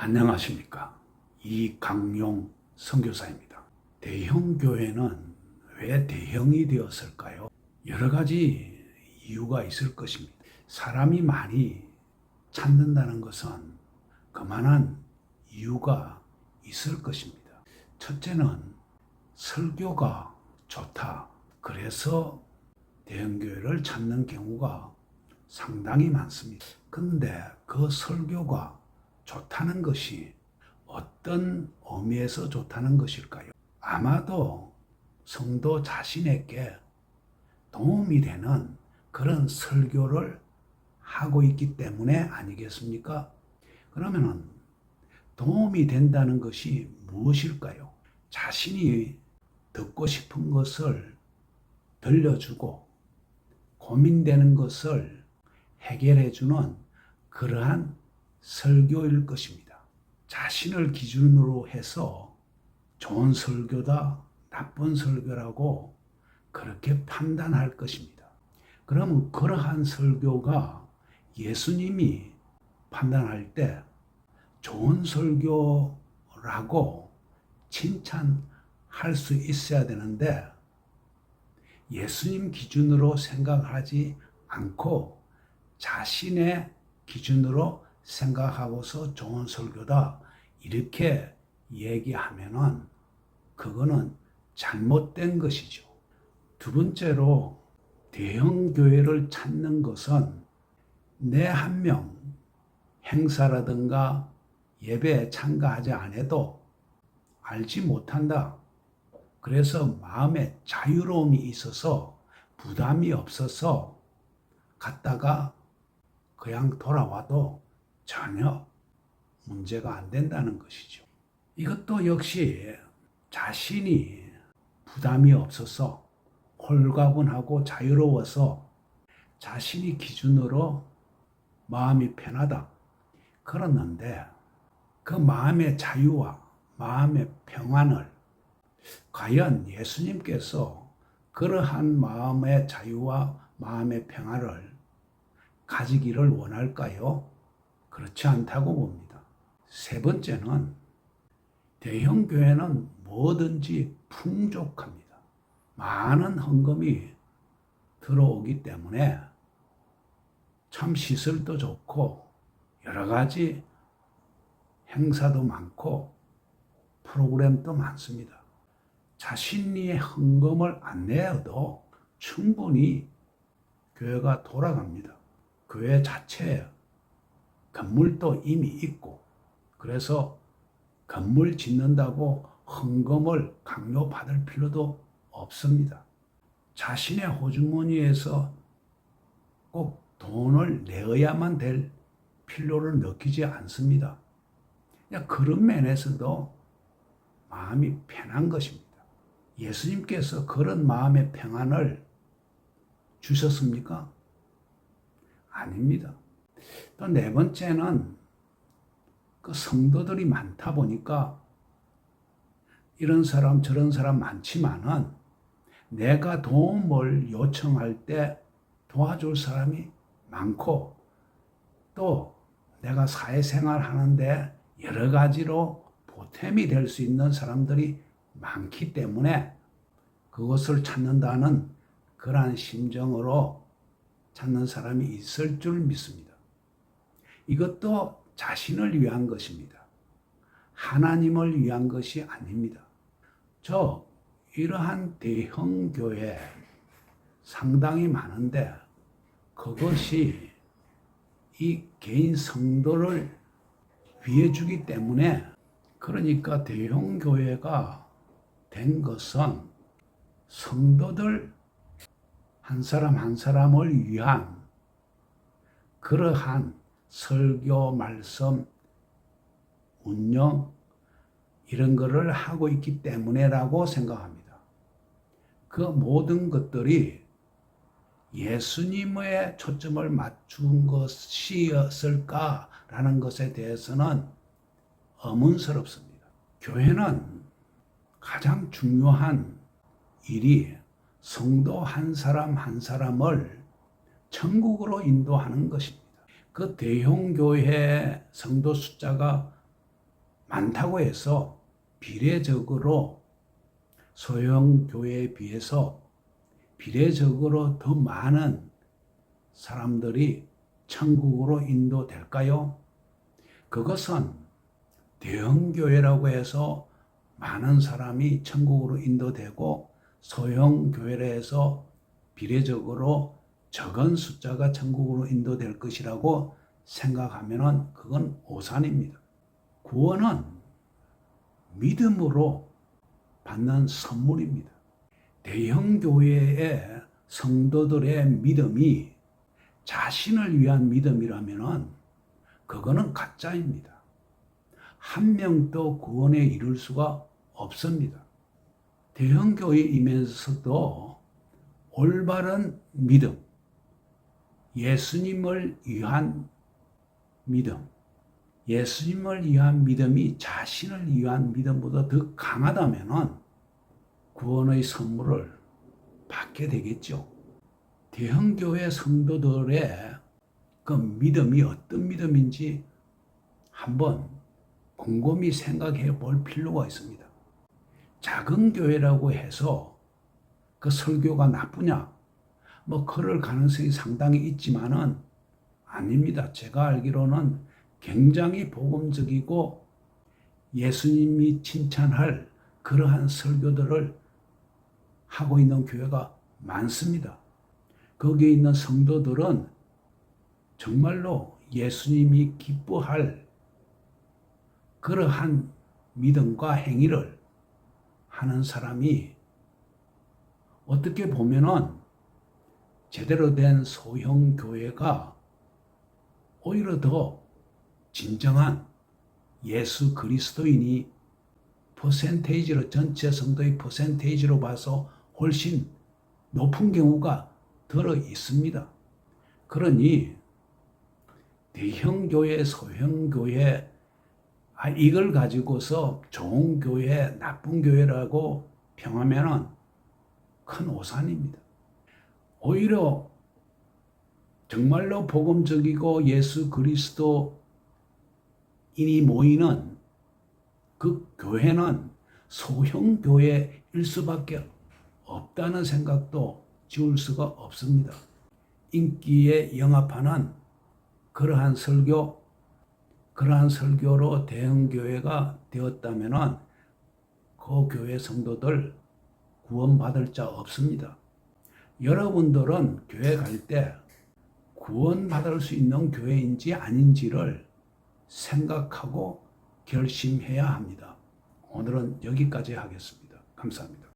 안녕하십니까. 이강용 선교사입니다. 대형 교회는 왜 대형이 되었을까요? 여러 가지 이유가 있을 것입니다. 사람이 많이 찾는다는 것은 그만한 이유가 있을 것입니다. 첫째는 설교가 좋다. 그래서 대형 교회를 찾는 경우가 상당히 많습니다. 근데 그 설교가 좋다는 것이 어떤 의미에서 좋다는 것일까요? 아마도 성도 자신에게 도움이 되는 그런 설교를 하고 있기 때문에 아니겠습니까? 그러면은 도움이 된다는 것이 무엇일까요? 자신이 듣고 싶은 것을 들려주고 고민되는 것을 해결해주는 그러한 설교일 것입니다. 자신을 기준으로 해서 좋은 설교다, 나쁜 설교라고 그렇게 판단할 것입니다. 그러면 그러한 설교가 예수님이 판단할 때 좋은 설교라고 칭찬할 수 있어야 되는데 예수님 기준으로 생각하지 않고 자신의 기준으로 생각하고서 좋은 설교다 이렇게 얘기하면은 그거는 잘못된 것이죠. 두 번째로 대형 교회를 찾는 것은 내 한 명 행사라든가 예배에 참가하지 않아도 알지 못한다. 그래서 마음에 자유로움이 있어서 부담이 없어서 갔다가 그냥 돌아와도 전혀 문제가 안 된다는 것이죠. 이것도 역시 자신이 부담이 없어서 홀가분하고 자유로워서 자신이 기준으로 마음이 편하다. 그러는데 그 마음의 자유와 마음의 평안을 과연 예수님께서 그러한 마음의 자유와 마음의 평안을 가지기를 원할까요? 그렇지 않다고 봅니다. 세 번째는 대형 교회는 뭐든지 풍족합니다. 많은 헌금이 들어오기 때문에 참 시설도 좋고 여러 가지 행사도 많고 프로그램도 많습니다. 자신이 헌금을 안 내어도 충분히 교회가 돌아갑니다. 교회 자체에 건물도 이미 있고 그래서 건물 짓는다고 헌금을 강요받을 필요도 없습니다. 자신의 호주머니에서 꼭 돈을 내어야만 될 필요를 느끼지 않습니다. 그런 면에서도 마음이 편한 것입니다. 예수님께서 그런 마음의 평안을 주셨습니까? 아닙니다. 또 네 번째는 그 성도들이 많다 보니까 이런 사람 저런 사람 많지만은 내가 도움을 요청할 때 도와줄 사람이 많고 또 내가 사회생활 하는데 여러 가지로 보탬이 될 수 있는 사람들이 많기 때문에 그것을 찾는다는 그러한 심정으로 찾는 사람이 있을 줄 믿습니다. 이것도 자신을 위한 것입니다. 하나님을 위한 것이 아닙니다. 이러한 대형 교회 상당히 많은데 그것이 이 개인 성도를 위해 주기 때문에 그러니까 대형 교회가 된 것은 성도들 한 사람 한 사람을 위한 그러한 설교, 말씀, 운영 이런 거를 하고 있기 때문에라고 생각합니다. 그 모든 것들이 예수님의 초점을 맞춘 것이었을까라는 것에 대해서는 의문스럽습니다. 교회는 가장 중요한 일이 성도 한 사람 한 사람을 천국으로 인도하는 것입니다. 그 대형교회 성도 숫자가 많다고 해서 비례적으로 소형 교회에 비해서 비례적으로 더 많은 사람들이 천국으로 인도될까요? 그것은 대형 교회라고 해서 많은 사람이 천국으로 인도되고 소형 교회라 해서 비례적으로 적은 숫자가 천국으로 인도될 것이라고 생각하면 그건 오산입니다. 구원은 믿음으로 받는 선물입니다. 대형 교회의 성도들의 믿음이 자신을 위한 믿음이라면 그거는 가짜입니다. 한 명도 구원에 이를 수가 없습니다. 대형 교회이면서도 올바른 믿음, 예수님을 위한 믿음, 예수님을 위한 믿음이 자신을 위한 믿음보다 더 강하다면 구원의 선물을 받게 되겠죠. 대형교회 성도들의 그 믿음이 어떤 믿음인지 한번 곰곰이 생각해 볼 필요가 있습니다. 작은 교회라고 해서 그 설교가 나쁘냐? 그럴 가능성이 상당히 있지만은 아닙니다. 제가 알기로는 굉장히 복음적이고 예수님이 칭찬할 그러한 설교들을 하고 있는 교회가 많습니다. 거기에 있는 성도들은 정말로 예수님이 기뻐할 그러한 믿음과 행위를 하는 사람이 어떻게 보면은 제대로 된 소형 교회가 오히려 더 진정한 예수 그리스도인이 퍼센테이지로 전체 성도의 퍼센테이지로 봐서 훨씬 높은 경우가 들어 있습니다. 그러니 대형 교회, 소형 교회 이걸 가지고서 좋은 교회, 나쁜 교회라고 평하면은 큰 오산입니다. 오히려 정말로 복음적이고 예수 그리스도인이 모이는 그 교회는 소형 교회일 수밖에 없다는 생각도 지울 수가 없습니다. 인기에 영합하는 그러한 설교로 대형 교회가 되었다면은 그 교회 성도들 구원받을 자 없습니다. 여러분들은 교회 갈 때 구원받을 수 있는 교회인지 아닌지를 생각하고 결심해야 합니다. 오늘은 여기까지 하겠습니다. 감사합니다.